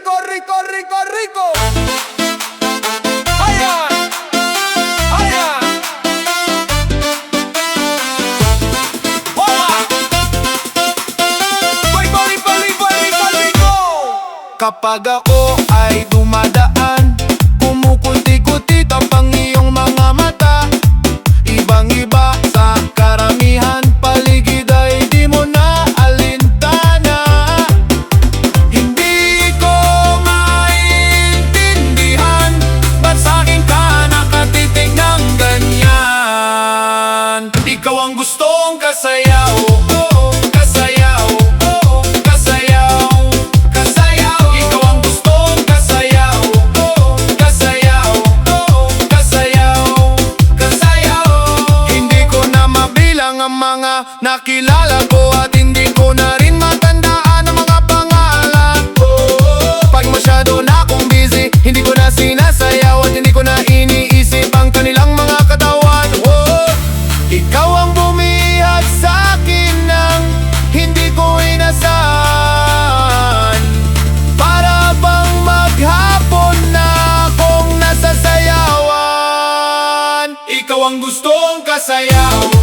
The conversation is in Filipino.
rico, rico, rico, rico. Ayan, ayan. Hola. Rico, rico, rico, rico, rico. Kapag ako ay dumadaan, kumukunti-kunti tapang iyong mga mata. Ibang-iba sa karamihan, paligid ay di mo na alintana. Hindi ko maintindihan, ba't sa'kin ka nakatitig ng ganyan? Ikaw ang gustong kasayaw, oh, kasayaw, oh, kasayaw, kasayaw. Ikaw ang gustong kasayaw, oh, kasayaw, oh, kasayaw, kasayaw. Hindi ko na mabilang ang mga nakilala ko, at hindi ko na rin matandaan ang mga pangalan. Pag masyado na akong busy, hindi ko na sinasayaw at hindi ko na iniisip ang kanilang mga katawan. Ikaw ang bumihag sa'kin ng hindi ko inasahan, para bang maghapon na akong nasasayawan. Ikaw ang gustong kasayaw.